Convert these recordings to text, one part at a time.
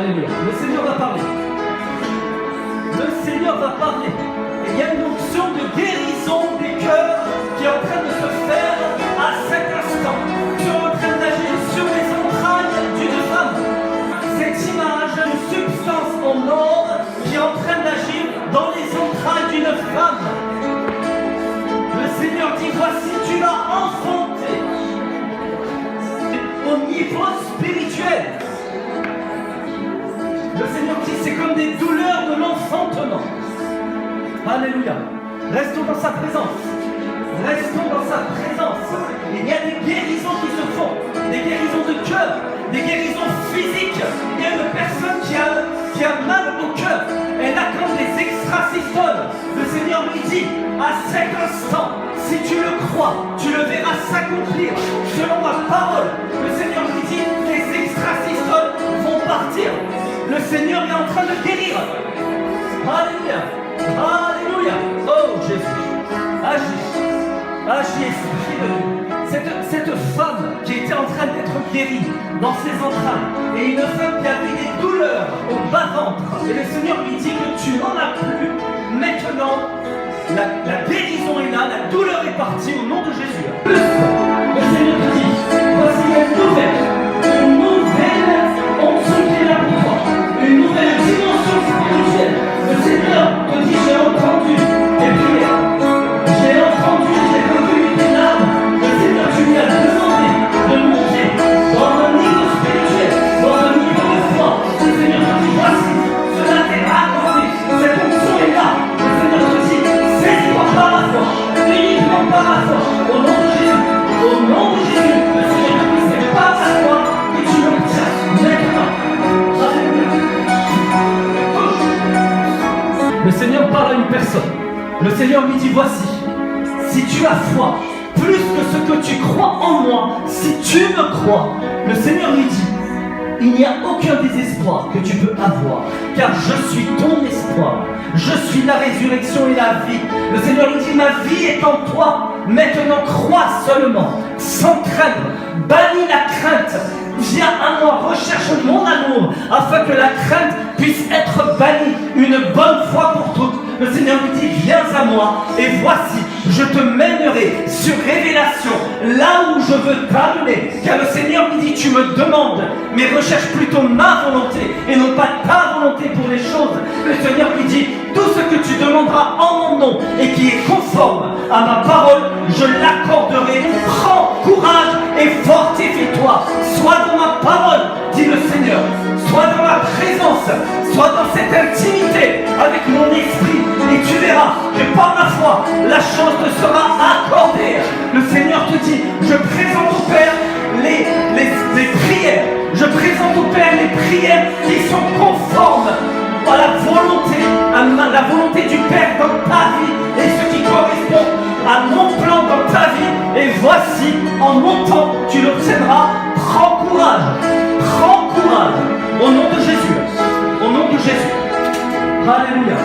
Alléluia. Le Seigneur va parler. Le Seigneur va parler. Et il y a une onction de guérison des cœurs qui est en train de se faire à cet instant. Tu es en train d'agir sur les entrailles d'une femme. Cette image, une substance en or qui est en train d'agir dans les entrailles d'une femme. Le Seigneur dit, voici, tu l'as enfanté au niveau spirituel. Le Seigneur dit, c'est comme des douleurs de l'enfantement. Alléluia. Restons dans sa présence. Restons dans sa présence. Il y a des guérisons qui se font, des guérisons de cœur, des guérisons physiques. Il y a une personne qui a mal au cœur. Elle a comme des extrasystoles. Le Seigneur lui dit, à cet instant, si tu le crois, tu le verras s'accomplir selon ma parole. Le Seigneur lui dit, les extrasystoles vont partir. Le Seigneur est en train de guérir. Alléluia. Alléluia. Oh Jésus. Agis. Agis, Esprit de Dieu. Cette femme qui était en train d'être guérie dans ses entrailles, et une femme qui avait des douleurs au bas-ventre, et le Seigneur lui dit que tu n'en as plus. Maintenant, la guérison est là, la douleur est partie au nom de Jésus. Le Seigneur te dit, voici une nouvelle onction qui est là pour toi, une nouvelle dimension spirituelle. Le Seigneur te dit, j'ai entendu tes prières, j'ai entendu, j'ai reconnu tes larmes. Le Seigneur, tu lui as demandé de monter dans un niveau spirituel, dans un niveau de foi. Le Seigneur te dit, voici, cela t'est accordé, cette onction est là. Le Seigneur te dit, saisis-toi par la foi, uniquement par la foi, au nom de Jésus. Au nom de Jésus, le Seigneur te dit, c'est par la foi que tu l'obtiens maintenant. Le Seigneur parle à une personne. Le Seigneur lui dit, voici, si tu as foi, plus que ce que tu crois en moi, si tu me crois, le Seigneur lui dit, il n'y a aucun désespoir que tu peux avoir, car je suis ton espoir. Je suis la résurrection et la vie. Le Seigneur lui dit, ma vie est en toi. Maintenant, crois seulement, sans craindre. Bannis la crainte. Viens à moi, recherche mon amour, afin que la crainte puisse être bannie une bonne fois pour toutes. Le Seigneur lui dit, viens à moi, et voici, je te mènerai sur révélation, là où je veux t'amener. Car le Seigneur lui dit, tu me demandes, mais recherche plutôt ma volonté, et non pas ta volonté pour les choses. Le Seigneur lui dit, tout ce que tu demanderas en mon nom, et qui est conforme à ma parole, je l'accorderai. Prends courage et fortifie-toi. Sois dans ma parole, dit le Seigneur. Sois dans ma présence, sois dans cette intimité avec mon esprit, et tu verras que par ma foi, la chose te sera accordée. Le Seigneur te dit, je présente au Père les prières, je présente au Père les prières qui sont conformes à la volonté du Père dans ta vie, et ce qui correspond à mon plan dans ta vie. Et voici, en mon temps, tu l'obtiendras. Prends courage, prends courage. Au nom de Jésus, au nom de Jésus. Alléluia.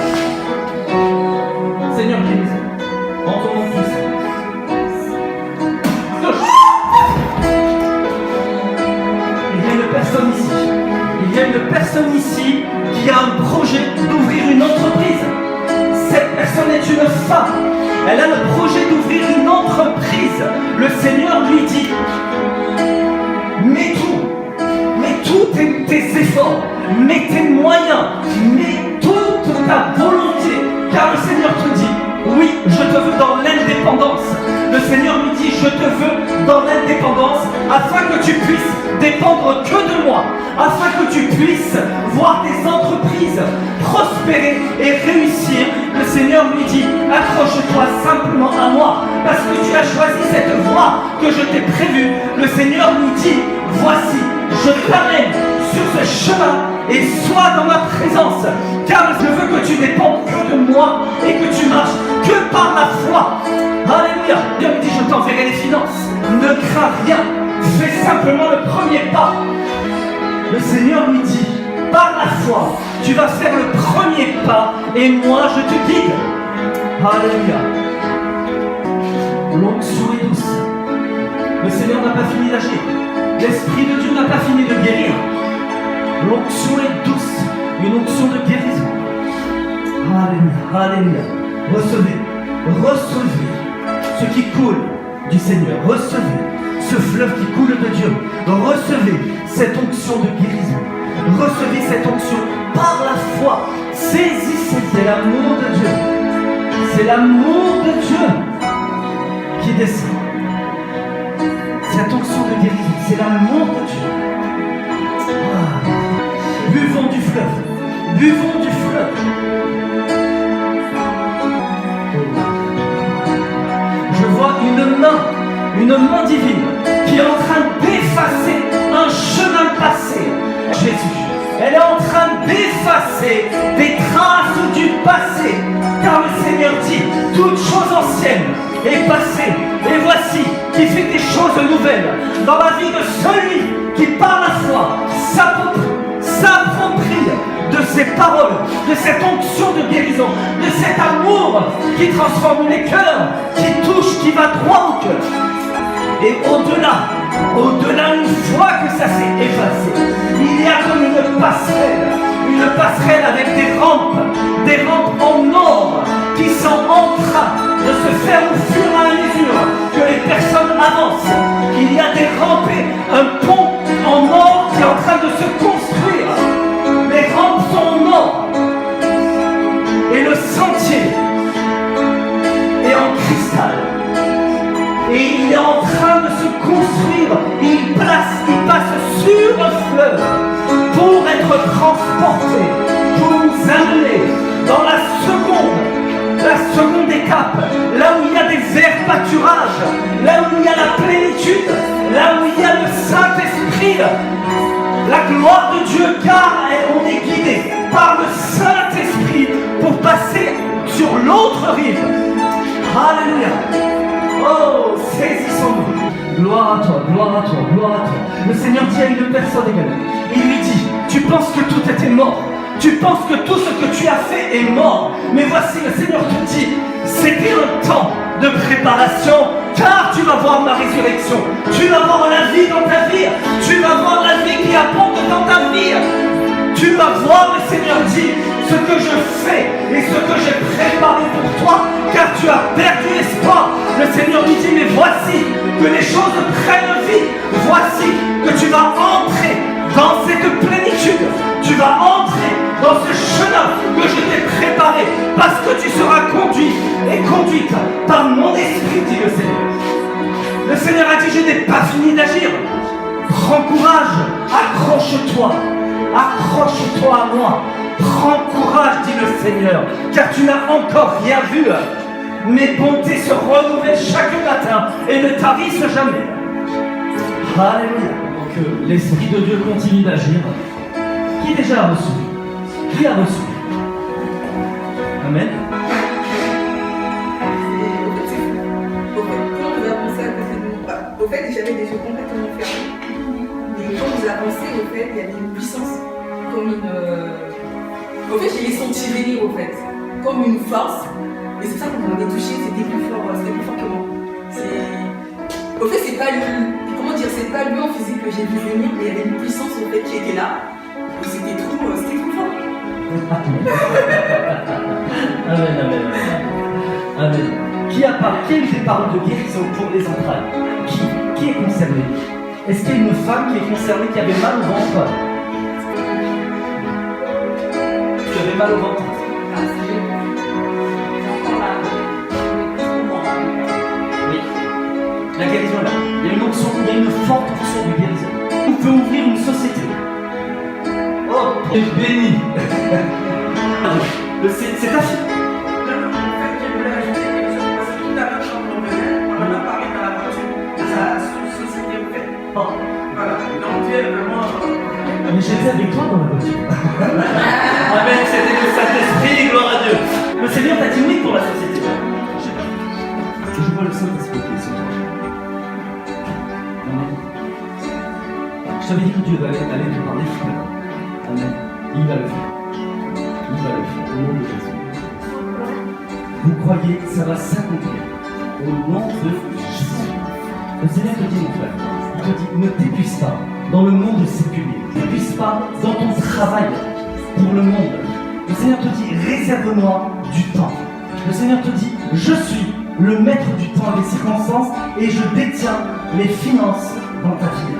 Seigneur Jésus, en ton nom puissant. Il y a une personne ici. Il y a une personne ici qui a un projet d'ouvrir une entreprise. Cette personne est une femme. Elle a le projet d'ouvrir une entreprise. Le Seigneur lui dit, mets tous tes efforts, mets tes moyens, mets toute ta volonté, car le Seigneur te dit, oui, je te veux dans l'indépendance. Le Seigneur lui dit, je te veux dans l'indépendance, afin que tu puisses dépendre que de moi, afin que tu puisses voir tes entreprises prospérer et réussir. Le Seigneur lui dit, accroche-toi simplement à moi, parce que tu as choisi cette voie que je t'ai prévue. Le Seigneur lui dit, voici, je t'amène sur ce chemin, et sois dans ma présence, car je veux que tu dépendes que de moi, et que tu marches que par la foi. Alléluia. Dieu me dit, je t'enverrai les finances. Ne crains rien, fais simplement le premier pas. Le Seigneur lui dit, par la foi, tu vas faire le premier pas, et moi je te guide. Alléluia. L'onction est douce. Le Seigneur n'a pas fini d'agir. L'Esprit de Dieu n'a pas fini de guérir. L'onction est douce, une onction de guérison. Alléluia, alléluia. Recevez, recevez ce qui coule du Seigneur. Recevez ce fleuve qui coule de Dieu. Recevez cette onction de guérison. Recevez cette onction par la foi. Saisissez, c'est l'amour de Dieu. C'est l'amour de Dieu qui descend. Cette onction de guérison, c'est l'amour de Dieu. Ah. Buvons du fleuve. Buvons du fleuve. Je vois une main divine qui est en train d'effacer un chemin passé. Jésus, elle est en train d'effacer des traces du passé. Car le Seigneur dit, toute chose ancienne est passée. Et voici qui fait des choses nouvelles dans la vie de celui qui par la foi s'approprie de ces paroles, de cette onction de guérison, de cet amour qui transforme les cœurs, qui touche, qui va droit au cœur. Et au-delà, une fois que ça s'est effacé, il y a comme une passerelle avec des rampes en or qui sont en train de se faire au fur et à mesure que les personnes avancent. Il y a des rampes, un pont en or qui est en train de se construire. Les rampes sont en or et le sentier est en cristal. Et il est en train de se construire. Il passe sur un fleuve pour être transporté, pour nous amener dans la seconde étape, là où il y a des verts pâturages, là où il y a la plénitude, là où il y a le Saint-Esprit, la gloire de Dieu, car on est guidé par le Saint-Esprit pour passer sur l'autre rive. Alléluia. Oh, saisissons-nous. Gloire à toi, gloire à toi, gloire à toi. Le Seigneur dit à une personne également. Il lui dit, tu penses que tout était mort. Tu penses que tout ce que tu as fait est mort. Mais voici, le Seigneur te dit, c'était un temps de préparation, car tu vas voir ma résurrection. Tu vas voir la vie dans ta vie. Tu vas voir la vie qui abonde dans ta vie. Tu vas voir, le Seigneur dit, ce que je fais et ce que j'ai préparé pour toi, car tu as perdu espoir. Le Seigneur lui dit, mais voici que les choses prennent vie. Voici que tu vas entrer dans cette plénitude. Tu vas entrer dans ce chemin que je t'ai préparé, parce que tu seras conduit et conduite par mon esprit, dit le Seigneur. Le Seigneur a dit, je n'ai pas fini d'agir. Prends courage, accroche-toi. Accroche-toi à moi. Prends courage, dit le Seigneur, car tu n'as encore rien vu. Mes bontés se renouvellent chaque matin et ne tarissent jamais. Alléluia. Donc l'Esprit de Dieu continue d'agir. Qui déjà a reçu? Qui a reçu? Amen. Quand nous avançons à côté de nous, au fait, j'avais des yeux complètement fermés. Et quand nous avançons, au fait, il y avait une puissance, comme une. Au fait, j'ai les senti venir, au fait, comme une force. Et c'est ça qu'on m'avait touché, c'était plus fort que moi. Au fait, c'est pas lui en physique que j'ai vu venir, mais il y avait une puissance, au fait, qui était là. Et c'était trop fort. Amen, amen, amen. Amen. Qui a eu des paroles de guérison pour les entrailles? Qui est concerné? Est-ce qu'il y a une femme qui est concernée, qui avait mal au ventre? Tu avais mal au ventre? Oui. La guérison est là. Il y a une onction, il y a une forte onction de guérison. On peut ouvrir une société. Oh, béni. C'est ta fille. Non, en fait, je voulais ajouter quelque chose parce que tout à l'heure, quand on venait, on en a parlé dans la voiture de sa société, en fait. Oh. Voilà, donc Dieu est vraiment. Mais j'étais avec toi dans la voiture. Amen, c'était le Saint-Esprit, gloire à Dieu. Le Seigneur t'a dit oui pour la société. Je vois le Saint-Esprit qui est sur toi. Amen. Je t'avais dit que Dieu allait te parler, frère. Amen. Il va le faire. Il va le faire. Au nom de Jésus. Vous croyez que ça va s'accomplir. Au nom de Jésus. Le Seigneur te dit, mon frère, il te dit, ne t'épuise pas dans le monde séculier. puisses pas dans ton travail pour le monde. Le Seigneur te dit, réserve-moi du temps. Le Seigneur te dit, je suis le maître du temps et des circonstances et je détiens les finances dans ta vie.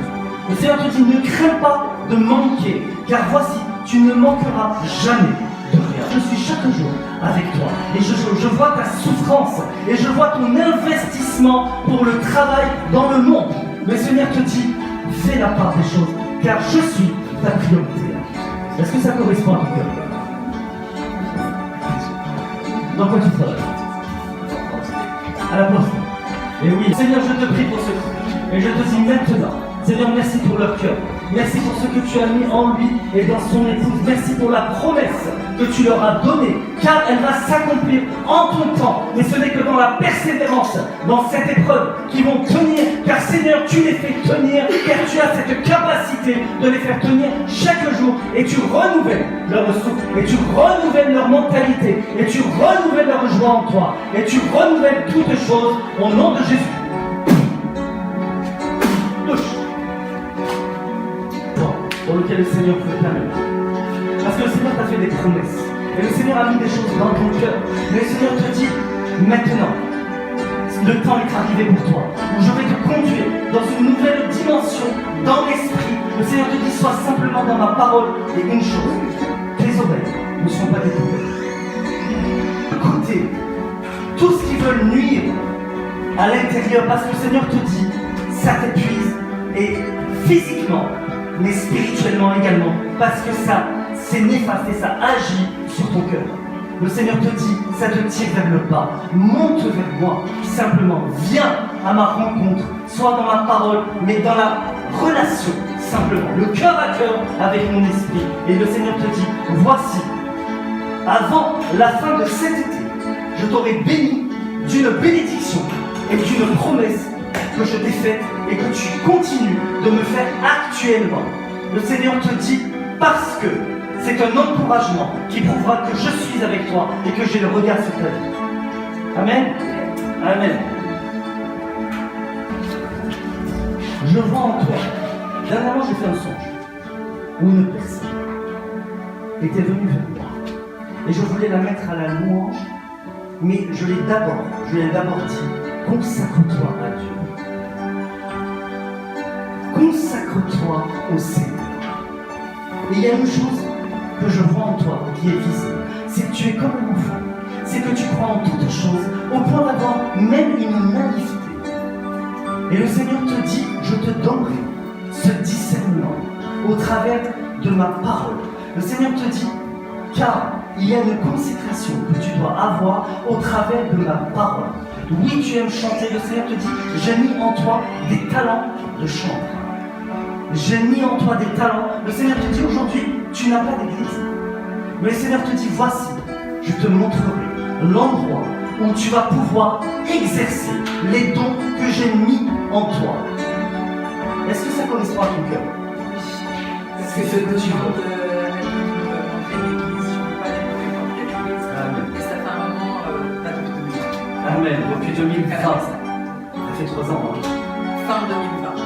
Le Seigneur te dit, ne crains pas de manquer, car voici, tu ne manqueras jamais de rien. Je suis chaque jour avec toi et je vois ta souffrance et je vois ton investissement pour le travail dans le monde. Le Seigneur te dit, fais la part des choses, car je suis ta priorité. Est-ce que ça correspond à ton cœur? Dans quoi tu travailles? À la poste. Et oui, Seigneur, je te prie pour ce et je te dis maintenant, Seigneur, merci pour leur cœur. Merci pour ce que tu as mis en lui et dans son épouse. Merci pour la promesse que tu leur as donnée, car elle va s'accomplir en ton temps. Mais ce n'est que dans la persévérance, dans cette épreuve, qu'ils vont tenir. Car Seigneur, tu les fais tenir, car tu as cette capacité de les faire tenir chaque jour. Et tu renouvelles leur ressources, et tu renouvelles leur mentalité, et tu renouvelles leur joie en toi, et tu renouvelles toutes choses au nom de Jésus. Pour lequel le Seigneur peut t'amener. Parce que le Seigneur t'a fait des promesses. Et le Seigneur a mis des choses dans ton cœur. Mais le Seigneur te dit, maintenant, le temps est arrivé pour toi. Où je vais te conduire dans une nouvelle dimension, dans l'esprit. Le Seigneur te dit, sois simplement dans ma parole. Et une chose, tes oreilles ne sont pas découvertes. Écoutez, tout ce qui veut nuire à l'intérieur, parce que le Seigneur te dit, ça t'épuise. Et physiquement, mais spirituellement également, parce que ça, c'est néfaste et ça agit sur ton cœur. Le Seigneur te dit, ça te tire vers le bas, monte vers moi, simplement, viens à ma rencontre, soit dans ma parole, mais dans la relation, simplement, le cœur à cœur avec mon esprit. Et le Seigneur te dit, voici, avant la fin de cet été, je t'aurai béni d'une bénédiction et d'une promesse que je t'ai faite et que tu continues de me faire actuellement. Le Seigneur te dit, parce que c'est un encouragement qui prouvera que je suis avec toi et que j'ai le regard sur ta vie. Amen. Amen. Je vois en toi, dernièrement j'ai fait un songe où une personne était venue vers moi et je voulais la mettre à la louange, mais je lui ai d'abord dit, consacre-toi à Dieu. Consacre-toi au Seigneur. Et il y a une chose que je vois en toi qui est visible, c'est que tu es comme un enfant, c'est que tu crois en toutes choses, au point d'avoir même une naïveté. Et le Seigneur te dit, je te donnerai ce discernement au travers de ma parole. Le Seigneur te dit, car il y a une consécration que tu dois avoir au travers de ma parole. Oui, tu aimes chanter, le Seigneur te dit, j'ai mis en toi des talents de chanteur. J'ai mis en toi des talents. Le Seigneur te dit aujourd'hui, tu n'as pas d'église. Mais le Seigneur te dit, voici, je te montrerai l'endroit où tu vas pouvoir exercer les dons que j'ai mis en toi. Est-ce que ça correspond à ton cœur? Est-ce que ce que tu veux Amen. Et ça fait un moment, pas depuis 2020. Amen. Depuis 2020, ça fait 3 ans. Hein. Fin 2020.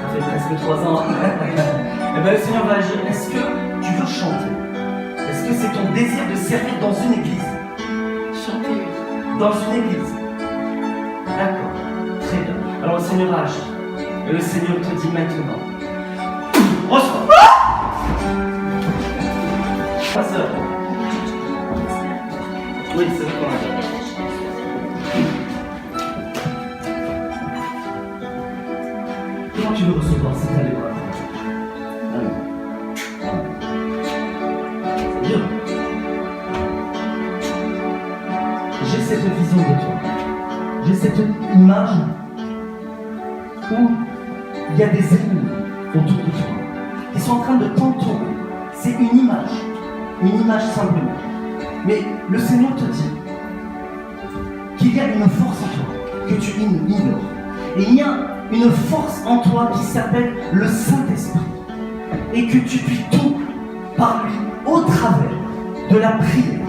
Ça fait presque 3 ans. Et bien le Seigneur va agir. Est-ce que tu veux chanter? Est-ce que c'est ton désir de servir dans une église? Chanter, oui. Dans une église. D'accord. Très bien. Alors le Seigneur a agi. Et le Seigneur te dit maintenant. Reçois. Pasteur. Oui, c'est vrai qu'on a. Comment tu veux recevoir cet aller voir? C'est bien. J'ai cette vision de toi. J'ai cette image où il y a des ennemis autour de toi qui sont en train de t'entourer. C'est une image simplement. Mais le Seigneur te dit qu'il y a une force en toi que tu ignores. Et il y a une force en toi qui s'appelle le Saint-Esprit. Et que tu puis tout par lui au travers de la prière.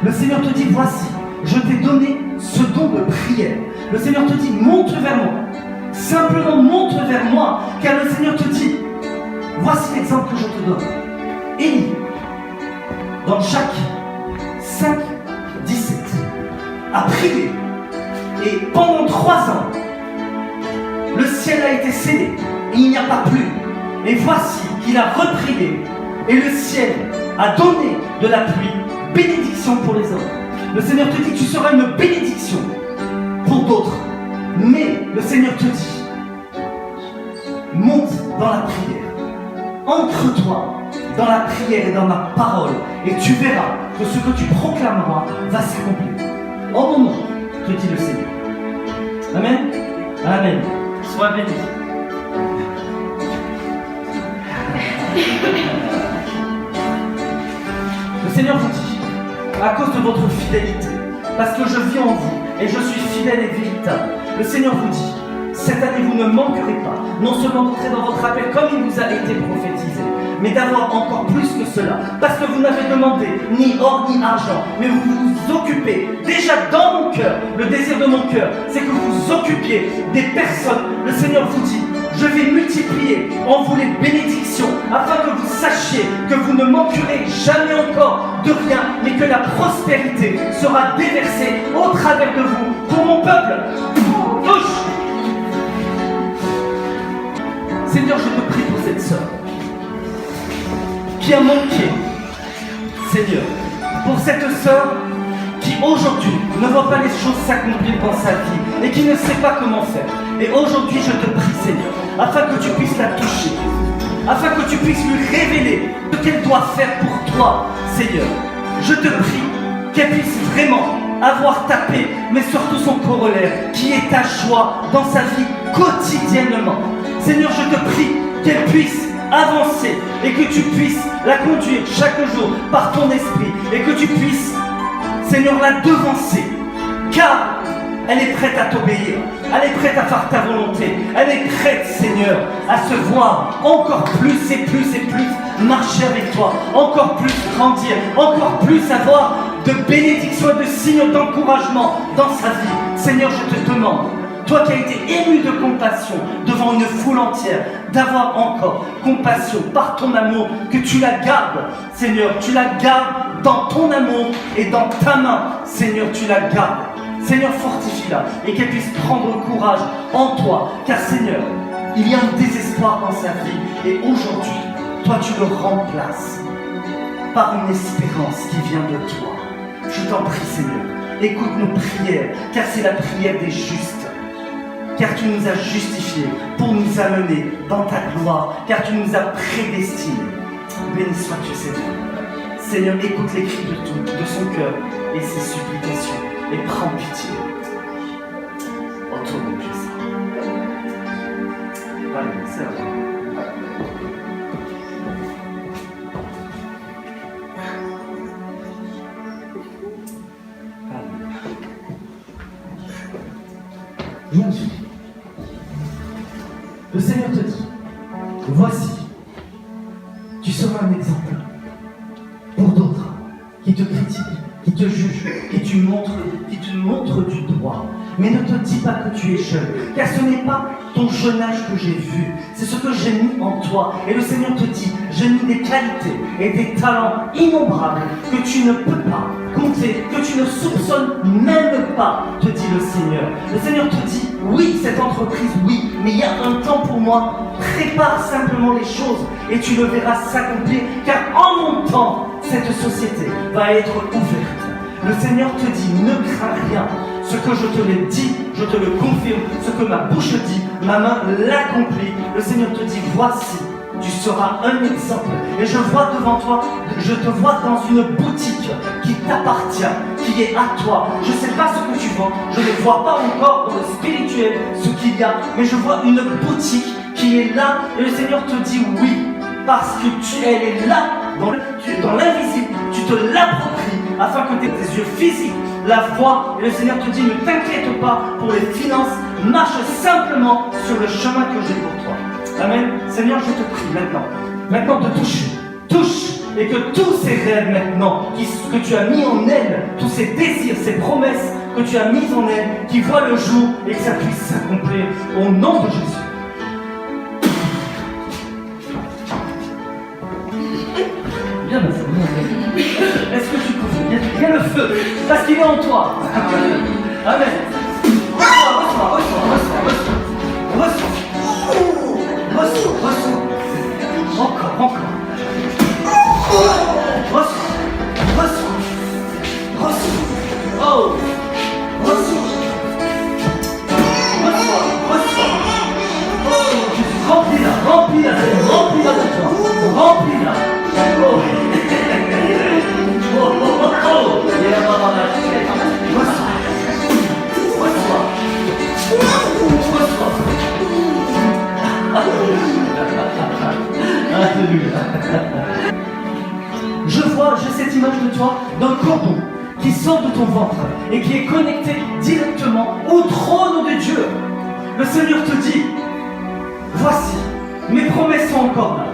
Le Seigneur te dit, voici, je t'ai donné ce don de prière. Le Seigneur te dit, monte vers moi. Simplement monte vers moi. Car le Seigneur te dit, Voici l'exemple que je te donne. Élie, dans Jacques 5, 17, a prié. Et pendant 3 ans, le ciel a été scellé. Et il n'y a pas plu. Et voici qu'il a reprié. Et le ciel a donné de la pluie, bénédiction pour les hommes. Le Seigneur te dit, tu seras une bénédiction pour d'autres. Mais le Seigneur te dit, monte dans la prière. Ancre-toi dans la prière et dans ma parole. Et tu verras que ce que tu proclameras va s'accomplir. En mon nom, te dit le Seigneur. Amen. Amen. Sois béni. Le Seigneur vous dit, à cause de votre fidélité, parce que je vis en vous et je suis fidèle et véritable, le Seigneur vous dit, cette année vous ne manquerez pas, non seulement d'entrer dans votre appel comme il vous a été prophétisé, mais d'avoir encore plus que cela, parce que vous n'avez demandé ni or ni argent, mais vous vous occupez, déjà dans mon cœur, le désir de mon cœur, c'est que vous vous occupiez des personnes. Le Seigneur vous dit, je vais multiplier en vous les bénédictions, afin que vous sachiez que vous ne manquerez jamais encore de rien, mais que la prospérité sera déversée au travers de vous pour mon peuple. Touche. Seigneur, je te prie pour cette sœur qui a manqué, Seigneur, pour cette sœur qui aujourd'hui ne voit pas les choses s'accomplir dans sa vie et qui ne sait pas comment faire. Et aujourd'hui, je te prie, Seigneur, afin que tu puisses la toucher, afin que tu puisses lui révéler ce qu'elle doit faire pour toi, Seigneur. Je te prie qu'elle puisse vraiment avoir ta paix, mais surtout son corollaire, qui est ta joie dans sa vie quotidiennement. Seigneur, je te prie qu'elle puisse avancer et que tu puisses la conduire chaque jour par ton esprit et que tu puisses, Seigneur, la devancer, car elle est prête à t'obéir, elle est prête à faire ta volonté, elle est prête, Seigneur, à se voir encore plus et plus et plus marcher avec toi, encore plus grandir, encore plus avoir de bénédictions et de signes d'encouragement dans sa vie. Seigneur, je te demande, toi qui as été ému de compassion devant une foule entière, d'avoir encore compassion par ton amour, que tu la gardes, Seigneur, tu la gardes dans ton amour et dans ta main, Seigneur, tu la gardes. Seigneur, fortifie-la et qu'elle puisse prendre courage en toi, car Seigneur, il y a un désespoir dans sa vie et aujourd'hui, toi tu le remplaces par une espérance qui vient de toi. Je t'en prie, Seigneur, écoute nos prières, car c'est la prière des justes. Car tu nous as justifiés pour nous amener dans ta gloire, car tu nous as prédestinés. Béni sois-tu, Seigneur. Seigneur, écoute les cris de son cœur et ses supplications, et prends pitié. Autour de Jésus. Allez, c'est à toi. Viens, Jésus. Le Seigneur te dit, voici, tu seras un exemple pour d'autres qui te critiquent, qui te jugent, qui te montrent du doigt. Mais ne te dis pas que tu es jeune, car ce n'est pas ton jeune âge que j'ai vu, c'est ce que j'ai mis en toi. Et le Seigneur te dit, j'ai mis des qualités et des talents innombrables que tu ne peux pas compter, que tu ne soupçonnes même pas, te dit le Seigneur. Le Seigneur te dit, oui, cette entreprise, oui, mais il y a un temps pour moi. Prépare simplement les choses et tu le verras s'accomplir, car en mon temps, cette société va être ouverte. Le Seigneur te dit, ne crains rien. Ce que je te l'ai dit, je te le confirme. Ce que ma bouche dit, ma main l'accomplit. Le Seigneur te dit, voici, tu seras un exemple. Et je vois devant toi, je te vois dans une boutique qui t'appartient, qui est à toi. Je ne sais pas ce que tu vends, je ne vois pas encore dans le spirituel ce qu'il y a, mais je vois une boutique qui est là. Et le Seigneur te dit oui, parce que elle est là, dans l'invisible, tu te l'appropries, afin que tes yeux physiques la voient. Et le Seigneur te dit, ne t'inquiète pas pour les finances, marche simplement sur le chemin que j'ai pour toi. Amen. Seigneur, je te prie maintenant de toucher, touche, et que tous ces rêves maintenant, que tu as mis en elle, tous ces désirs, ces promesses que tu as mis en elle, qui voient le jour et que ça puisse s'accomplir au nom de Jésus. bien là, c'est bien. Est-ce que tu comprends? Il y a le feu, parce qu'il est en toi. Amen. Reçois. Encore. Remplis-la de toi. Remplis-la. J'ai cette image de toi d'un corbeau qui sort de ton ventre et qui est connecté directement au trône de Dieu. Le Seigneur te dit, voici, mes promesses sont encore là.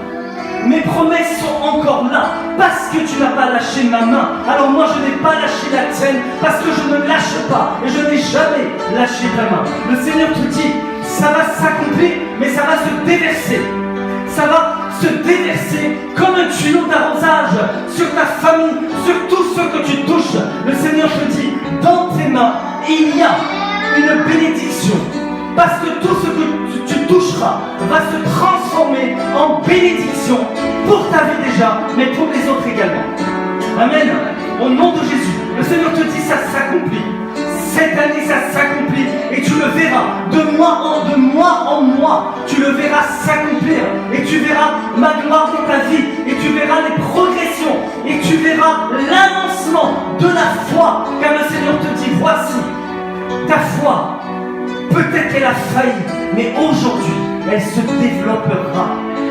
Mes promesses sont encore là parce que tu n'as pas lâché ma main. Alors moi je n'ai pas lâché la tienne parce que je ne lâche pas et je n'ai jamais lâché ta main. Le Seigneur te dit, ça va s'accomplir mais ça va se déverser. Ça va se déverser comme un tuyau d'arrosage sur ta famille, sur tous ceux que tu touches. Le Seigneur te dit, dans tes mains, il y a une bénédiction. Parce que tout ce que tu toucheras va se transformer en bénédiction pour ta vie déjà, mais pour les autres également. Amen. Au nom de Jésus, le Seigneur te dit, ça s'accomplit. Cette année, ça s'accomplit et tu le verras de mois en mois. Tu le verras s'accomplir et tu verras ma gloire dans ta vie et tu verras les progressions et tu verras l'avancement de la foi. Car le Seigneur te dit, voici ta foi. Peut-être qu'elle a failli, mais aujourd'hui, elle se développera.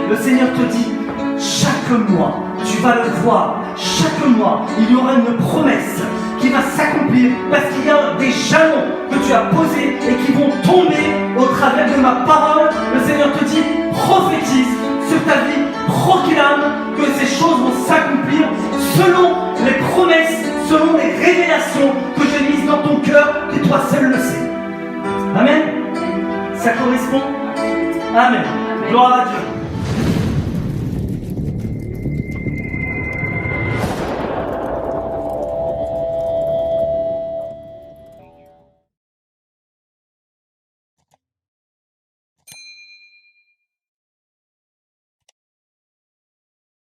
Le Seigneur te dit, chaque mois, tu vas le voir, chaque mois, il y aura une promesse qui va s'accomplir parce qu'il y a des jalons que tu as posés et qui vont tomber au travers de ma parole. Le Seigneur te dit, prophétise sur ta vie, proclame que ces choses vont s'accomplir selon les promesses, selon les révélations que j'ai mises dans ton cœur, que toi seul le sais. Amen. Ça correspond? Amen. Gloire à Dieu.